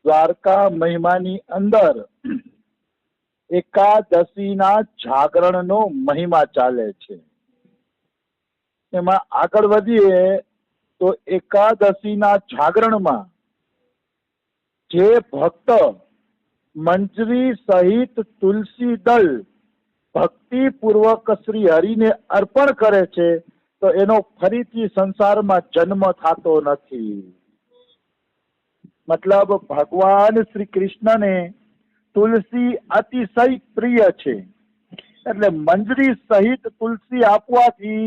દ્વારકા મહિમાની અંદર એકાદશીના જાગરણનો મહિમા ચાલે છે. એમાં આગળ વધીએ તો એકાદશીના જાગરણમાં જે ભક્ત મંજરી સહિત તુલસી દળ ભક્તિ પૂર્વક શ્રી હરિને અર્પણ કરે છે તો એનો ફરીથી સંસારમાં જન્મ થતો નથી. મતલબ ભગવાન શ્રી કૃષ્ણને તુલસી અતિશય પ્રિય છે, એટલે મંજરી સહિત તુલસી આપવાથી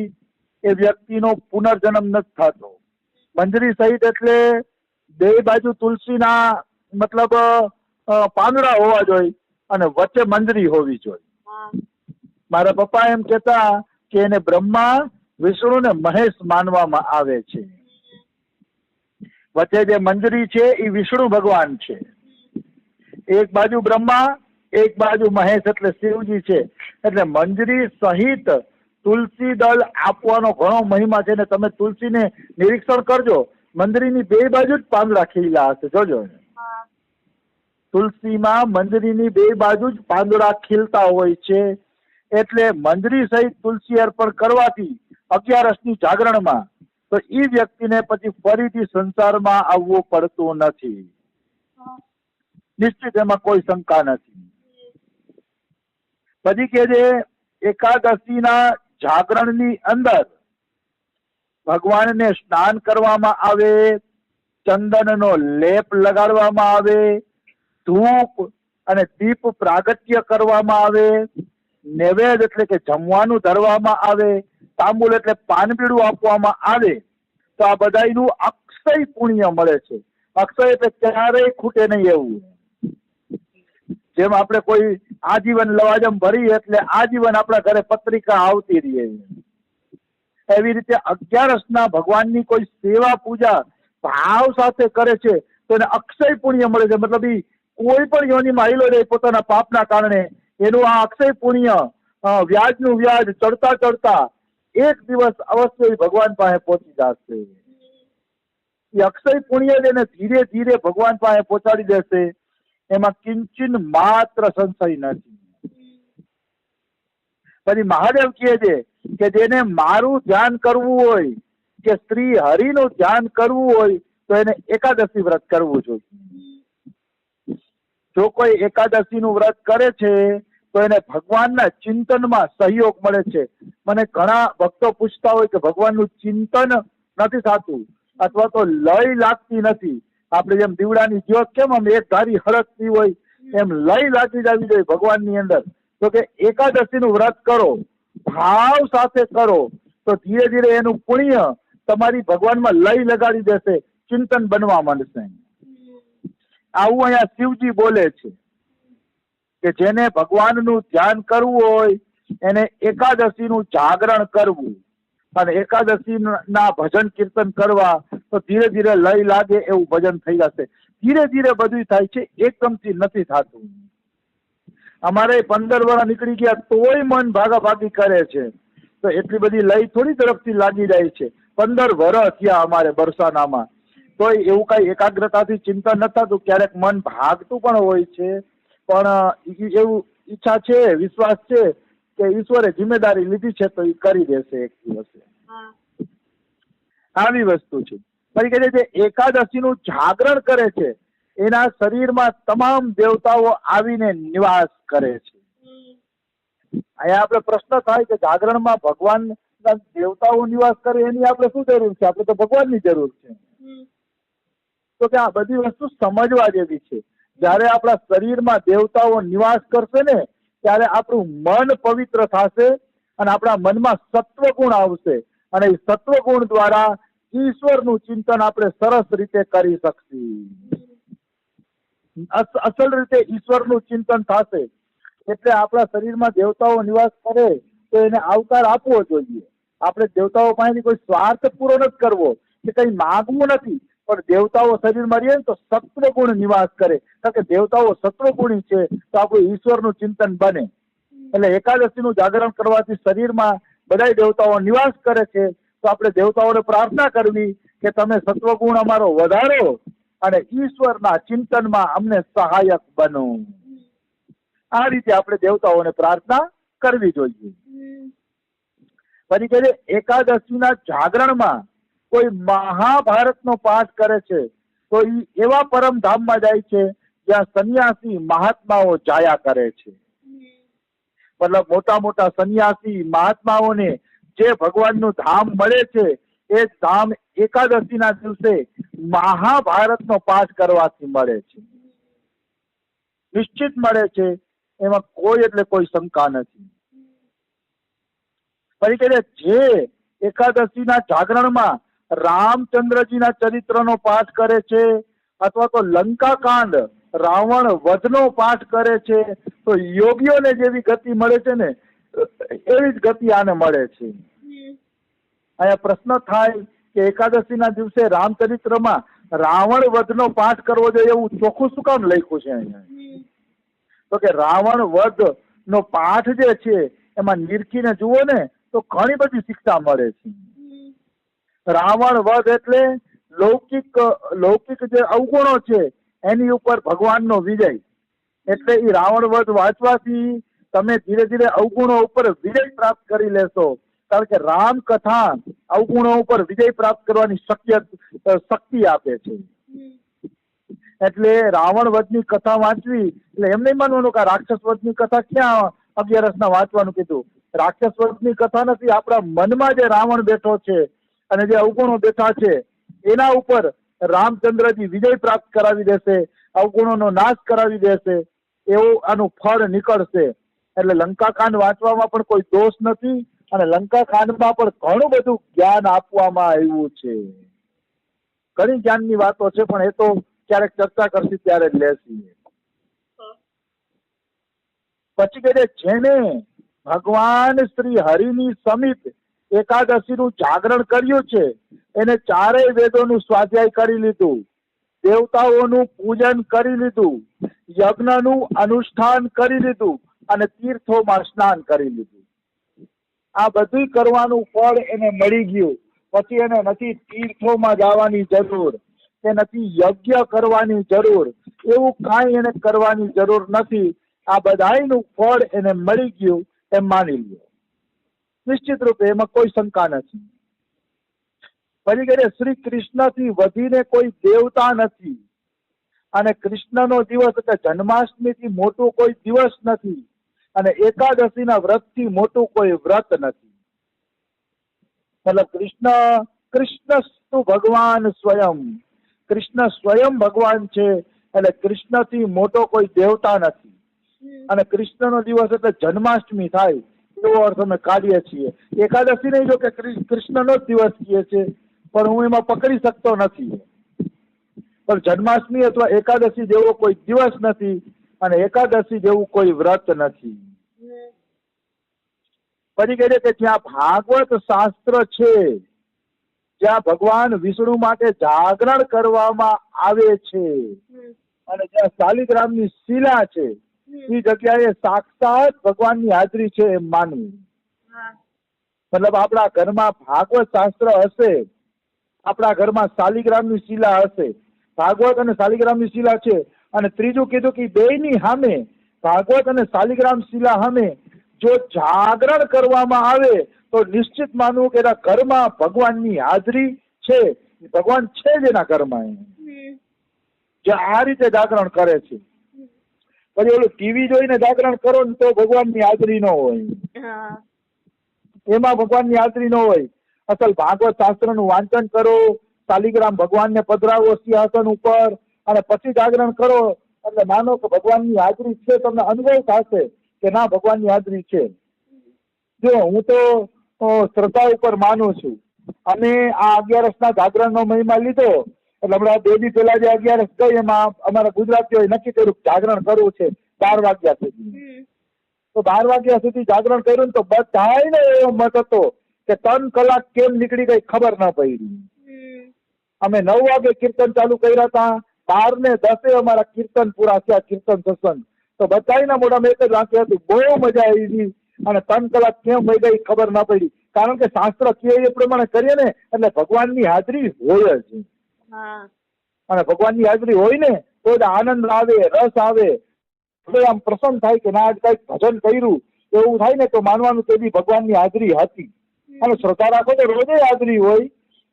એ વ્યક્તિનો પુનર્જન્મ નથી થતો. મંજરી સહિત એટલે બે બાજુ તુલસીના મતલબ પાંદડા હોવા જોઈએ અને વચ્ચે મંજરી હોવી જોઈએ. મારા પપ્પા એમ કહેતા કે એને બ્રહ્મા વિષ્ણુ ને મહેશ માનવામાં આવે છે. વચ્ચે જે મંજરી છે એ વિષ્ણુ ભગવાન છે. એક બાજુ બ્રહ્મા, એક બાજુ મહેશ એટલે શિવજી છે. એટલે મંજરી સહિત તુલસી દળ આપવાનો ઘણો મહિમા છે ને તમે તુલસીને નિરીક્ષણ કરજો, મંજરીની બે બાજુ જ પાંદડા ખીલેલા હશે, જોજો. તુલસીમાં મંજરીની બે બાજુ જ પાંદડા ખીલતા હોય છે. એટલે મંજરી સહિત તુલસી અર્પણ કરવાથી 11ની જાગરણમાં તો એ વ્યક્તિને પછી ફરીથી સંસારમાં આવવું પડતું નથી. નિશ્ચિત, એમાં કોઈ શંકા નથી. પછી કે જે એકાદશીના જાગરણની અંદર ભગવાનને સ્નાન કરવામાં આવે, ચંદનનો લેપ લગાડવામાં આવે, ધૂપ અને દીપ પ્રાગટ્ય કરવામાં આવે, નૈવેદ્ય એટલે કે જમવાનું ધરવામાં આવે, તાંબુલ એટલે પાનબીડું આપવામાં આવે તો આ બધાનું અક્ષય પુણ્ય મળે છે. અક્ષય એટલે ક્યારેય ખૂટે નહીં એવું. જેમ આપણે કોઈ આજીવન લવાજમ ભરી એટલે આજીવન આપણા ઘરે પત્રિકા આવતી રહે, એવી રીતે 11ના ભગવાનની કોઈ સેવા પૂજા ભાવ સાથે કરે છે તો એને અક્ષય પુણ્ય મળે છે. મતલબ કોઈ પણ યોનિમાં આવેલો રહે પોતાના પાપના કારણે એનું આ અક્ષય પુણ્ય વ્યાજનું વ્યાજ ચડતા ચડતા એક દિવસ અવશ્ય ભગવાન પાસે પહોંચી જશે. એ અક્ષય પુણ્ય જ એને ધીરે ધીરે ભગવાન પાસે પહોંચાડી દેશે, એમાં કિંચિન માત્ર સંશય નથી. પછી મહાદેવ કહે છે કે જેને મારું ધ્યાન કરવું હોય કે શ્રી હરિનું ધ્યાન કરવું હોય તો એને એકાદશી વ્રત કરવું જોઈએ. જો કોઈ એકાદશીનું વ્રત કરે છે તો એને ભગવાનના ચિંતનમાં સહયોગ મળે છે. મને ઘણા ભક્તો પૂછતા હોય કે ભગવાનનું ચિંતન નથી થતું અથવા તો લય લાગતી નથી. આપણે જેમ દીવડાની જ્યોત કેમ આમ એક ધારી હળકતી હોય એમ લય લાગી જવી જોઈએ ભગવાનની અંદર. તો કે એકાદશીનું વ્રત કરો, ભાવ સાથે કરો તો ધીરે ધીરે એનું પુણ્ય તમારી ભગવાનમાં લય લગાડી દેશે, ચિંતન બનવા માંડશે. આવું અહીંયા શિવજી બોલે છે કે જેને ભગવાનનું ધ્યાન કરવું હોય એને એકાદશીનું જાગરણ કરવું અને એકાદશીના ભજન કીર્તન કરવા તો ધીરે ધીરે લય લાગે એવું ભજન થઈ જશે. ધીરે ધીરે બધું થાય છે, એકદમથી નથી થતું. અમારે 15 વર્ષ નીકળી ગયા તોય મન ભાગાભાગી કરે છે તો એટલી બધી લય થોડી તરફથી લાગી જાય છે. 15 વર્ષ થયા અમારે બરસાનામાં તોય એવું કઈ એકાગ્રતાથી ચિંતન ન થતું. ક્યારેક મન ભાગતું પણ હોય છે, પણ એવું ઈચ્છા છે, વિશ્વાસ છે કે ઈશ્વરે જિમ્મેદારી લીધી છે તો એ કરી દેશે એક દિવસે. આવી વસ્તુ છે. પછી કે જે એકાદશીનું જાગરણ કરે છે એના શરીરમાં તમામ દેવતાઓ આવીને નિવાસ કરે છે. અહીંયા આપણે પ્રશ્ન થાય કે જાગરણમાં ભગવાનના દેવતાઓ નિવાસ કરે એની આપણે શું જરૂર છે? આપણે તો ભગવાનની જરૂર છે. તો કે આ બધી વસ્તુ સમજવા જેવી છે. જયારે આપણા શરીરમાં દેવતાઓ નિવાસ કરશે ને ત્યારે આપણું મન પવિત્ર થશે અને આપણા મનમાં સત્વગુણ આવશે અને એ સત્વગુણ દ્વારા ઈશ્વરનું ચિંતન આપણે સરસ રીતે કરી શકીએ. અસલ રીતે ઈશ્વરનું ચિંતન થશે. એટલે આપણા શરીરમાં દેવતાઓ નિવાસ કરે તો એને આવકાર આપવો જોઈએ. આપણે દેવતાઓ પાસેથી કોઈ સ્વાર્થ પૂરો નથી કરવો કે કઈ માગવું નથી, પણ દેવતાઓ શરીરમાં રહે તો સત્વગુણ નિવાસ કરે. કારણ કે દેવતાઓ સત્વગુણી છે તો આપણું ઈશ્વરનું ચિંતન બને. એટલે એકાદશીનું જાગરણ કરવાથી શરીરમાં બધા દેવતાઓ નિવાસ કરે છે તો આપણે દેવતાઓને પ્રાર્થના કરવી કે તમે સત્વગુણ અમારો વધારો અને ઈશ્વરના ચિંતનમાં અમને સહાયક બનો. આ રીતે આપણે દેવતાઓને પ્રાર્થના કરવી જોઈએ. પછી કહે છે એકાદશીના જાગરણમાં કોઈ મહાભારતનો પાઠ કરે છે તો એ એવા પરમધામમાં જાય છે જ્યાં સંન્યાસી મહાત્માઓ જાયા કરે છે. મતલબ મોટા મોટા સંન્યાસી મહાત્માઓને જે ભગવાનનું ધામ મળે છે એ ધામ એકાદશીના દિવસે મહાભારતનો પાઠ કરવાથી મળે છે. નિશ્ચિત મળે છે, એમાં કોઈ એટલે કોઈ શંકા નથી. પછી કહે જે એકાદશીના જાગરણમાં રામચંદ્રજીના ચરિત્રનો પાઠ કરે છે અથવા તો લંકાકાંડ રાવણ વધનો પાઠ કરે છે તો યોગીઓને જેવી ગતિ મળે છે ને એવી જ ગતિ આને મળે છે. અહીંયા પ્રશ્ન થાય કે એકાદશીના દિવસે રામચરિત્રમાં રાવણ વધનો પાઠ કરવો જોઈએ એવું ચોખ્ખું શું કામ લખ્યું છે અહીંયા? તો કે રાવણ વધ નો પાઠ જે છે એમાં નિરખીને જુઓ ને તો ઘણી બધી શિક્ષા મળે છે. રાવણ વધ એટલે લૌકિક જે અવગુણો છે એની ઉપર ભગવાનનો વિજય. એટલે એ રાવણ વધ વાંચવાથી તમે ધીરે ધીરે અવગુણો ઉપર વિજય પ્રાપ્ત કરી લેશો. કારણ કે રામ કથા અવગુણો ઉપર વિજય પ્રાપ્ત કરવાની શક્તિ આપે છે. એટલે રાવણ વધની કથા વાંચવી એટલે એમ નહીં માનવાનું કે રાક્ષસ વધની કથા ક્યાં 11 વાંચવાનું કીધું. રાક્ષસ વધની કથા નથી, આપણા મનમાં જે રાવણ બેઠો છે અને જે અવગુણો બેઠા છે એના ઉપર રામચંદ્રજી વિજય પ્રાપ્ત કરાવી દેશે, અવગુણોનો નાશ કરાવી દેશે, એવું આનું ફળ નીકળશે. એટલે લંકાકાંડ વાંચવામાં પણ કોઈ દોષ નથી અને લંકાકાંડમાં પણ ઘણું બધું જ્ઞાન આપવામાં આવ્યું છે. ઘણી જ્ઞાનની વાતો છે પણ એ તો ક્યારેક ચર્ચા કરશી ત્યારે જ લેશી. પછી કહે જેને ભગવાન શ્રી હરિની સમીપ એકાદશીનું જાગરણ કર્યું છે એને ચારેય વેદોનું સ્વાધ્યાય કરી લીધું, દેવતાઓનું પૂજન કરી લીધું, યજ્ઞનું અનુષ્ઠાન કરી લીધું અને તીર્થોમાં સ્નાન કરી લીધું. આ બધું કરવાનું ફળ એને મળી ગયું. પછી એને નથી તીર્થોમાં જવાની જરૂર, કે નથી યજ્ઞ કરવાની જરૂર, એવું કાંઈ એને કરવાની જરૂર નથી. આ બધાયનું ફળ એને મળી ગયું એમ માની લ્યો. નિશ્ચિત રૂપે એમાં કોઈ શંકા નથી. પછી કહે શ્રી કૃષ્ણથી વધીને કોઈ દેવતા નથી અને કૃષ્ણનો દિવસ એટલે જન્માષ્ટમીથી મોટું કોઈ દિવસ નથી અને એકાદશીના વ્રતથી મોટું કોઈ વ્રત નથી. મતલબ કૃષ્ણ ભગવાન સ્વયં, કૃષ્ણ સ્વયં ભગવાન છે એટલે કૃષ્ણથી મોટો કોઈ દેવતા નથી. અને કૃષ્ણનો દિવસ એટલે જન્માષ્ટમી થાય એવો અર્થ અમે કાઢીએ છીએ. એકાદશી નહીં, જો કે કૃષ્ણનો જ દિવસ કહે છે પણ હું એમાં પકડી શકતો નથી. પણ જન્માષ્ટમી અથવા એકાદશી જેવો કોઈ દિવસ નથી અને એકાદશી જેવું કોઈ વ્રત નથી. પછી કહે છે કે જ્યાં ભાગવત શાસ્ત્ર છે, જ્યાં ભગવાન વિષ્ણુ માટે જાગરણ કરવામાં આવે છે અને જ્યાં શાલિગ્રામની શિલા છે એ જગ્યાએ સાક્ષાત ભગવાનની હાજરી છે એમ માનવું. મતલબ આપણા ઘરમાં ભાગવત શાસ્ત્ર હશે, આપણા ઘરમાં શાલિગ્રામની શિલા હશે, ભાગવત અને શાલિગ્રામની શિલા છે. અને ત્રીજું કીધું કે બેયની સામે ભાગવત અને શાલિગ્રામ શિલા સામે જો જાગરણ કરવામાં આવે તો નિશ્ચિત માનવું કે એના ઘરમાં ભગવાનની હાજરી છે, ભગવાન છે જ એના ઘરમાં. જે આ રીતે જાગરણ કરે છે. પછી ઓલું ટીવી જોઈને જાગરણ કરો ને તો ભગવાનની હાજરી ન હોય, એમાં ભગવાનની હાજરી ન હોય. અસલ ભાગવત શાસ્ત્રનું વાંચન કરો, શાલિગ્રામ ભગવાનને પધરાવો સિંહાસન ઉપર અને પછી જાગરણ કરો એટલે માનો કે ભગવાનની હાજરી છે. તમને અનુભવ થશે કે ના ભગવાનની હાજરી છે. જો હું તો શ્રદ્ધા ઉપર માનું છું. અમે આ 11ના જાગરણનો મહિમા લીધો એટલે હમણાં 2 દી પહેલા જે 11 ગઈ એમાં અમારા ગુજરાતીઓએ નક્કી કર્યું જાગરણ કરવું છે 12 વાગ્યા સુધી. તો 12 વાગ્યા સુધી જાગરણ કર્યું ને તો બધાયને એવો મત હતો કે 3 કલાક કેમ નીકળી ગઈ ખબર ન પડી. અમે 9 વાગે કીર્તન ચાલુ કર્યા હતા, 12 ને 10 અમારા કીર્તન પૂરા થયા, કીર્તન સત્સંગ. તો બધાયના મોઢામાં એક જ વાક્ય હતું, બહુ મજા આવી અને 3 કલાક કેમ વહી ગઈ ખબર ન પડી. કારણ કે શાસ્ત્ર કહે એ પ્રમાણે કરીએ ને એટલે ભગવાનની હાજરી હોય જ. અને ભગવાનની હાજરી હોય ને તો જ આનંદ આવે, રસ આવે, હૃદય આમ પ્રસન્ન થાય કે ના આજ કઈક ભજન કર્યું એવું થાય ને તો માનવાનું તે બી ભગવાનની હાજરી હતી. અને શ્રદ્ધા રાખો તો રોજે હાજરી હોય,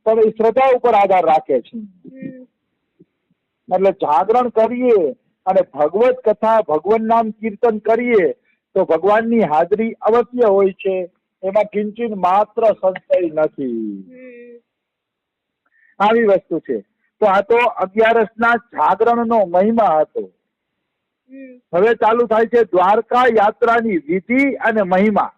પણ એ શ્રદ્ધા ઉપર આધાર રાખે છે. એટલે જાગરણ કરીએ અને ભગવત કથા, ભગવાન નામ કીર્તન કરીએ તો ભગવાનની હાજરી અવશ્ય હોય છે, એમાં કિંચિત માત્ર સંશય નથી. આવી વસ્તુ છે. તો આ તો 11ના જાગરણનો મહિમા હતો. હવે ચાલુ થાય છે દ્વારકા યાત્રાની વિધિ અને મહિમા.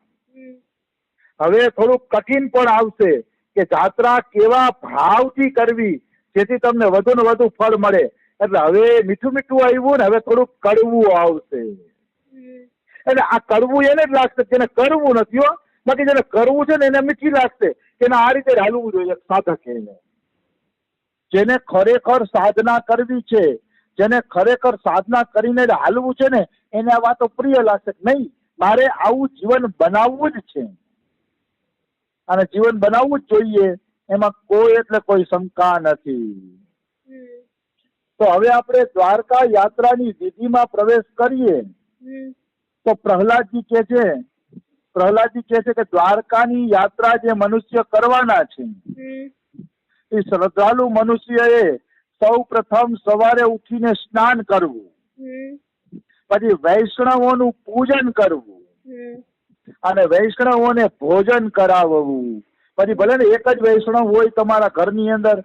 હવે થોડુંક કઠિન પણ આવશે કે યાત્રા કેવા ભાવથી કરવી જેથી તમને વધુ ને વધુ ફળ મળે. એટલે હવે મીઠું મીઠું આવ્યું ને હવે થોડુંક કડવું આવશે. એટલે આ કડવું એને જ લાગશે જેને કરવું નથી હો, બાકી જેને કરવું છે ને એને મીઠી લાગશે કે આ રીતે હાલવું જોઈએ સાધક એને. જેને ખરેખર સાધના કરવી છે, જેને ખરેખર સાધના કરીને હાલવું છે ને એને આ વાતો પ્રિય લાગશે કે નહીં મારે આવું જીવન બનાવવું જ છે અને જીવન બનાવવું જ જોઈએ, એમાં કોઈ એટલે કોઈ શંકા નથી. તો હવે આપણે દ્વારકા યાત્રાની વિધિમાં પ્રવેશ કરીએ. તો પ્રહલાદજી કહે છે કે દ્વારકાની યાત્રા જે મનુષ્ય કરવાના છે એ શ્રદ્ધાળુ મનુષ્યએ સૌ પ્રથમ સવારે ઉઠીને સ્નાન કરવું, પછી વૈષ્ણવોનું પૂજન કરવું અને વૈષ્ણવોને ભોજન કરાવવું. પછી ભલે ને એક જ વૈષ્ણવ હોય તમારા ઘરની અંદર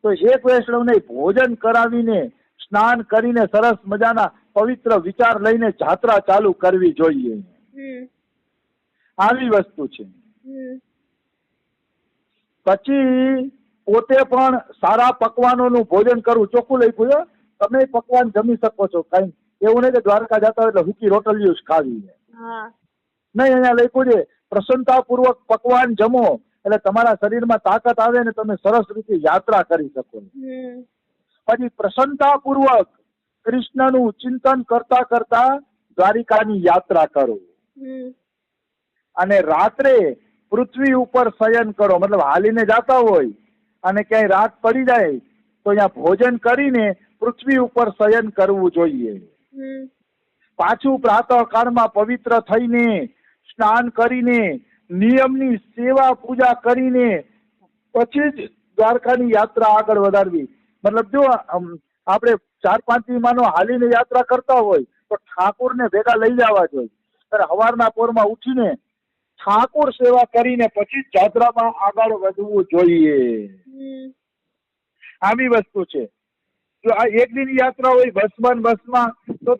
તો એક વૈષ્ણવને ભોજન કરાવીને સ્નાન કરીને સરસ મજાના પવિત્ર વિચાર લઈને જાત્રા ચાલુ કરવી જોઈએ. આવી વસ્તુ છે. પછી પોતે પણ સારા પકવાનોનું ભોજન કરવું. ચોખ્ખું લખ્યું છે, તમે પકવાન જમી શકો છો, કઈ એવું નહીં કે દ્વારકા જતા હોય એટલે હુકી રોટલીઓ જ ખાવી છે નહીં. અહીંયા લખ્યું છે પ્રસન્નતાપૂર્વક પકવાન જમો એટલે તમારા શરીરમાં તાકાત આવે ને તમે સરસ રીતે યાત્રા કરી શકો. પછી પ્રસન્નતાપૂર્વક કૃષ્ણનું ચિંતન કરતા કરતા દ્વારિકાની યાત્રા કરો અને રાત્રે પૃથ્વી ઉપર શયન કરો. મતલબ હાલીને જતા હોય અને ક્યાંય રાત પડી જાય તો અહીંયા ભોજન કરીને પૃથ્વી ઉપર શયન કરવું જોઈએ. પાછું પ્રાતઃ કાળમાં પવિત્ર થઈને સ્નાન કરીને નિયમની સેવા પૂજા કરીને પછી જ દ્વારકાની યાત્રા આગળ વધારવી. મતલબ જો આપણે 4-5 દિમાનો હાલીને યાત્રા કરતા હોય તો ઠાકોરને ભેગા લઈ જવા જોઈએ. ત્યારે સવારના પોરમાં ઉઠીને ઠાકોર સેવા કરીને પછી યાત્રામાં આગળ વધવું જોઈએ. આવી વસ્તુ છે. જો આ એક દિન યાત્રા હોય બસમાં તો